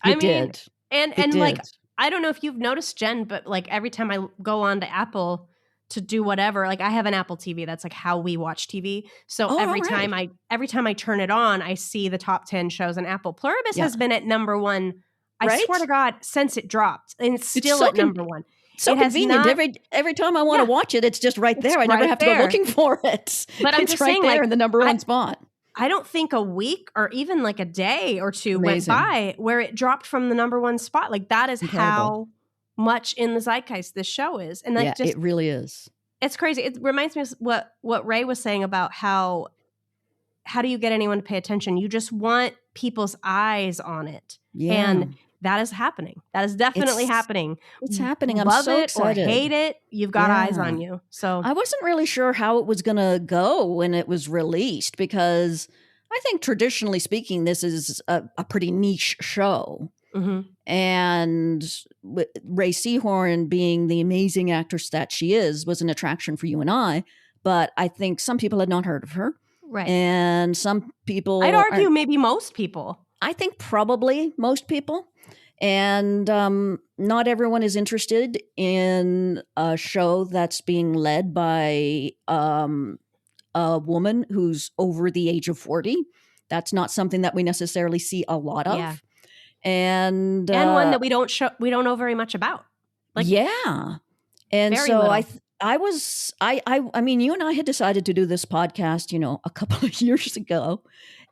It did. And like, I don't know if you've noticed, Jen, but like every time I go on to Apple to do whatever, like I have an Apple TV. That's like how we watch TV. So every time I turn it on, I see the top 10 shows on Apple. Pluribus has been at number one. I swear to God, since it dropped, and it's still at number one. So convenient. Every time I want to watch it, it's just right there. I never have to go looking for it. But I'm it's just right saying, there like, in the number one spot. I don't think a week or even like a day or two went by where it dropped from the number one spot. Like that is how much in the zeitgeist this show is. And that it really is. It's crazy. It reminds me of what Ray was saying about how do you get anyone to pay attention? You just want people's eyes on it. Yeah. And that is happening. That is definitely happening. It's happening. I'm Love so it excited. Or hate it, you've got eyes on you. So I wasn't really sure how it was going to go when it was released, because I think traditionally speaking, this is a pretty niche show. And Ray Seahorn, being the amazing actress that she is, was an attraction for you and I. But I think some people had not heard of her. Right. And some people... I'd argue maybe most people. I think probably most people. And not everyone is interested in a show that's being led by a woman who's over the age of 40. That's not something that we necessarily see a lot of. Yeah. And one that we don't know very much about. Like, and so little. I mean, you and I had decided to do this podcast, a couple of years ago.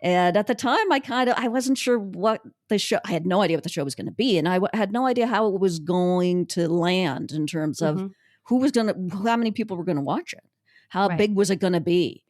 And at the time, I wasn't sure what the show, I had no idea what the show was going to be. And I had no idea how it was going to land in terms of how many people were going to watch it. How big was it going to be?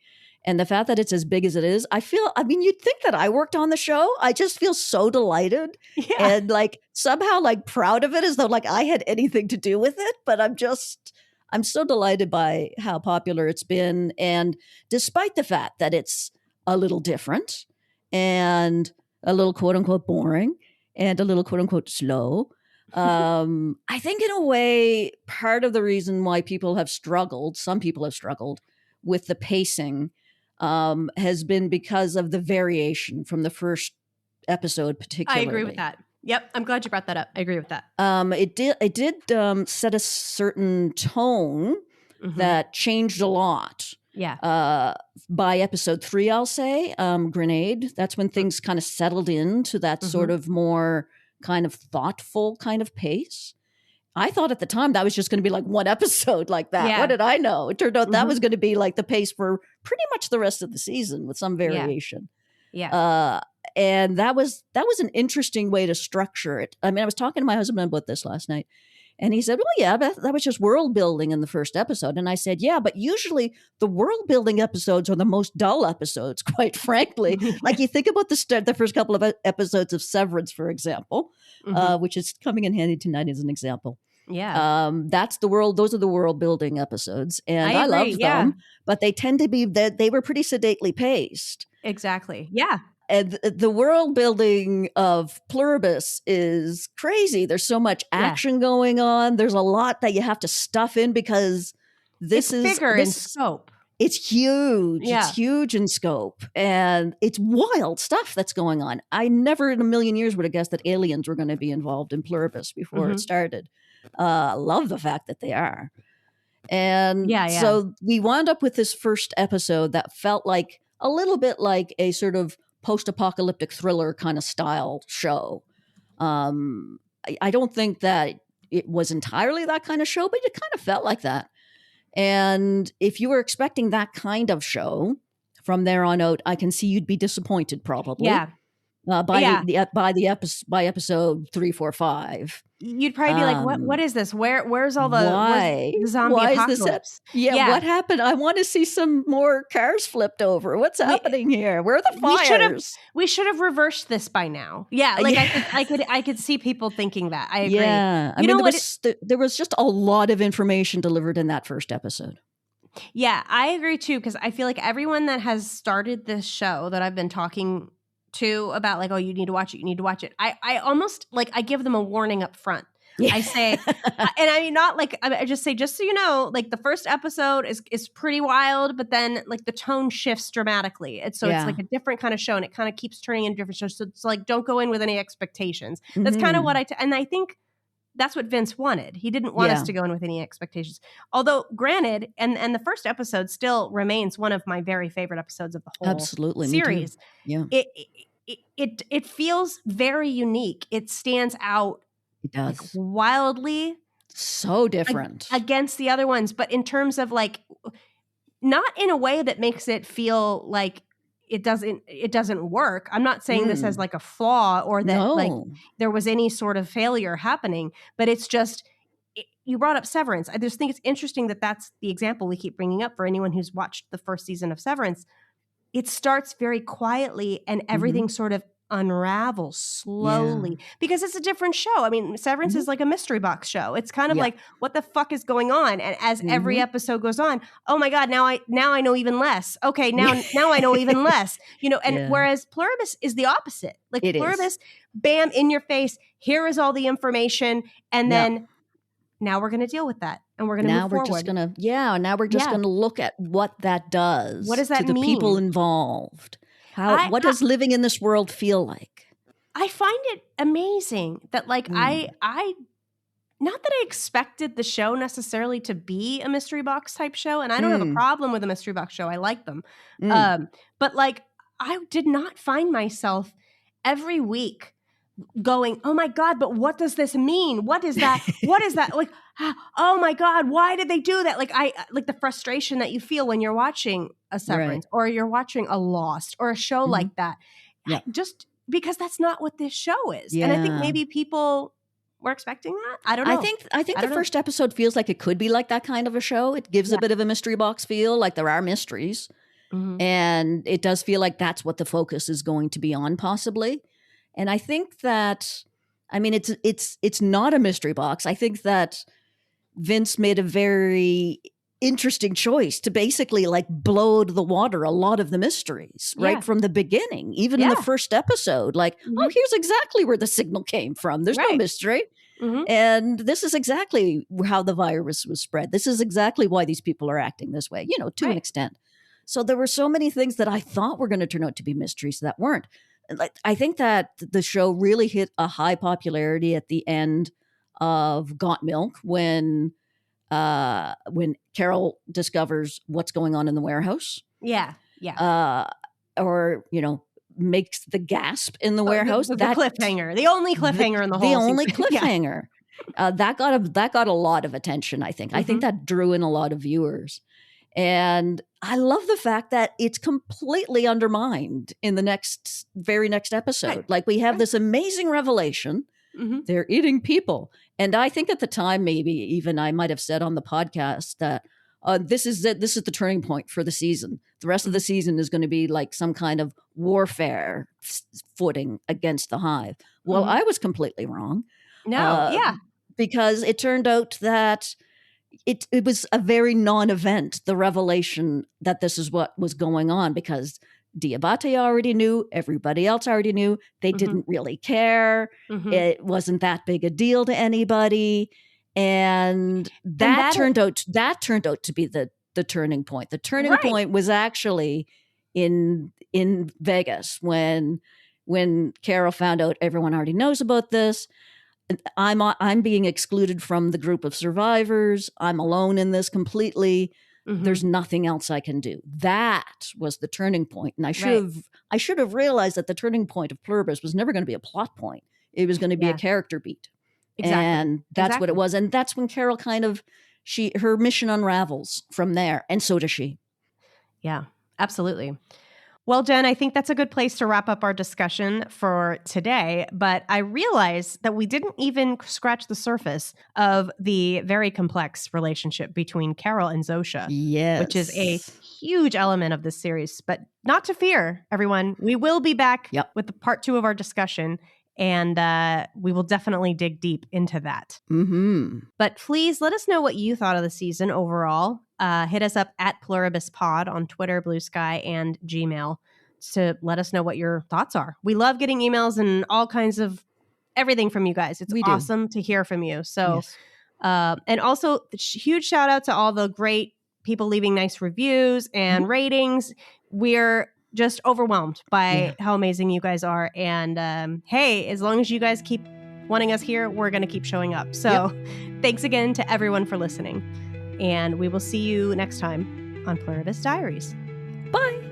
And the fact that it's as big as it is, you'd think that I worked on the show. I just feel so delighted and somehow proud of it, as though I had anything to do with it. But I'm so delighted by how popular it's been. And despite the fact that it's a little different and a little quote unquote boring and a little quote unquote slow, I think in a way, part of the reason why some people have struggled with the pacing has been because of the variation from the first episode, particularly. I agree with that. Yep, I'm glad you brought that up. I agree with that. It did set a certain tone that changed a lot. Yeah. By episode 3, I'll say, Grenade. That's when things kind of settled into that sort of more kind of thoughtful kind of pace. I thought at the time that was just going to be one episode like that. Yeah. What did I know? It turned out that was going to be the pace for pretty much the rest of the season with some variation. Yeah. And that was an interesting way to structure it. I mean, I was talking to my husband about this last night, and he said, well, yeah, that was just world building in the first episode. And I said, yeah, but usually the world building episodes are the most dull episodes, quite frankly. You think about the first couple of episodes of Severance, for example, which is coming in handy tonight as an example. Yeah. Those are the world building episodes. And I love them, but they tend to be they were pretty sedately paced. Exactly. Yeah. And the world building of Pluribus is crazy. There's so much action going on. There's a lot that you have to stuff in because it's bigger in scope. It's huge. Yeah. It's huge in scope. And it's wild stuff that's going on. I never in a million years would have guessed that aliens were going to be involved in Pluribus before it started. Love the fact that they are. And so we wound up with this first episode that felt like a little bit like a sort of post-apocalyptic thriller kind of style show. I don't think that it was entirely that kind of show, but it kind of felt like that. And if you were expecting that kind of show, from there on out, I can see you'd be disappointed probably. Yeah. By episode 3, 4, 5. You'd probably be like, what is this? Where's all the, why? where's the zombie Why apocalypse? Is this what happened? I want to see some more cars flipped over. What's happening here? Where are the fires? We should have reversed this by now. Yeah, like I could see people thinking that. I agree. Yeah, I mean, there was just a lot of information delivered in that first episode. Yeah, I agree too, because I feel like everyone that has started this show that I've been talking to about, like, oh, you need to watch it. I almost, like, I give them a warning up front. Yeah. I say, and I mean, not like, I just say, just so you know, like, the first episode is pretty wild, but then, like, the tone shifts dramatically. And so it's like a different kind of show, and it kind of keeps turning into different shows. So it's like, don't go in with any expectations. That's kind of what and I think that's what Vince wanted. He didn't want us to go in with any expectations. Although, granted, and the first episode still remains one of my very favorite episodes of the whole series. Yeah, it feels very unique. It stands out. It does, like, wildly, so different against the other ones. But in terms of, like, not in a way that makes it feel like it doesn't work. I'm not saying this as, like, a flaw or that like there was any sort of failure happening, but it's just, you brought up Severance. I just think it's interesting that that's the example we keep bringing up for anyone who's watched the first season of Severance. It starts very quietly and everything sort of unravels slowly because it's a different show. I mean, Severance is like a mystery box show. It's kind of like, what the fuck is going on? And as every episode goes on, oh my God, now I know even less. Okay, now I know even less. You know, and whereas Pluribus is the opposite. Like, Pluribus, bam, in your face, here is all the information, and then now we're going to deal with that, and we're going to move forward. Now we're just going to look at what that does. What does that to mean? The people involved. What does living in this world feel like? I find it amazing that, like, I not that I expected the show necessarily to be a mystery box type show, and I don't have a problem with a mystery box show. I like them. But, like, I did not find myself every week going, oh my God, but what does this mean? What is that? What is that? Like, oh my God, why did they do that? Like, like the frustration that you feel when you're watching a Severance or you're watching a Lost or a show like that. Yeah. Just because that's not what this show is. Yeah. And I think maybe people were expecting that. I don't know. I think the first episode feels like it could be like that kind of a show. It gives a bit of a mystery box feel, like there are mysteries. And it does feel like that's what the focus is going to be on, possibly. And I think that, I mean, it's not a mystery box. I think that Vince made a very interesting choice to basically, like, blow out of the water a lot of the mysteries right from the beginning, even in the first episode. Like, oh, here's exactly where the signal came from. There's no mystery. And this is exactly how the virus was spread. This is exactly why these people are acting this way, you know, to an extent. So there were so many things that I thought were going to turn out to be mysteries that weren't. Like, I think that the show really hit a high popularity at the end of Got Milk when Carol discovers what's going on in the warehouse. Yeah. Or, you know, makes the gasp in the warehouse. The cliffhanger. The only cliffhanger in the whole season. Cliffhanger. That got a lot of attention, I think. I think that drew in a lot of viewers. And I love the fact that it's completely undermined in the very next episode. Like, we have this amazing revelation. They're eating people. And I think at the time, maybe even I might have said on the podcast that this is the turning point for the season. The rest of the season is going to be like some kind of warfare footing against the hive. Well, I was completely wrong. Because it turned out that it was a very non-event, the revelation that this is what was going on, because Diabate already knew, everybody else already knew, they didn't really care. It wasn't that big a deal to anybody. And that turned out to be the turning point. The turning point was actually in Vegas when Carol found out everyone already knows about this. I'm being excluded from the group of survivors. I'm alone in this completely. There's nothing else I can do. That was the turning point. And I should have realized that the turning point of Pluribus was never going to be a plot point. It was going to be a character beat. Exactly. And that's what it was. And that's when Carol kind of, her mission unravels from there. And so does she. Yeah. Absolutely. Well, Jen, I think that's a good place to wrap up our discussion for today. But I realize that we didn't even scratch the surface of the very complex relationship between Carol and Zosha, which is a huge element of this series. But not to fear, everyone. We will be back with the part 2 of our discussion. And we will definitely dig deep into that. Mm-hmm. But please let us know what you thought of the season overall. Hit us up at Pluribus Pod on Twitter, Blue Sky, and Gmail to let us know what your thoughts are. We love getting emails and all kinds of everything from you guys. It's awesome to hear from you. So, and also huge shout out to all the great people leaving nice reviews and ratings. We're just overwhelmed by how amazing you guys are. And hey, as long as you guys keep wanting us here, we're going to keep showing up. So thanks again to everyone for listening. And we will see you next time on Pluribus Diaries. Bye.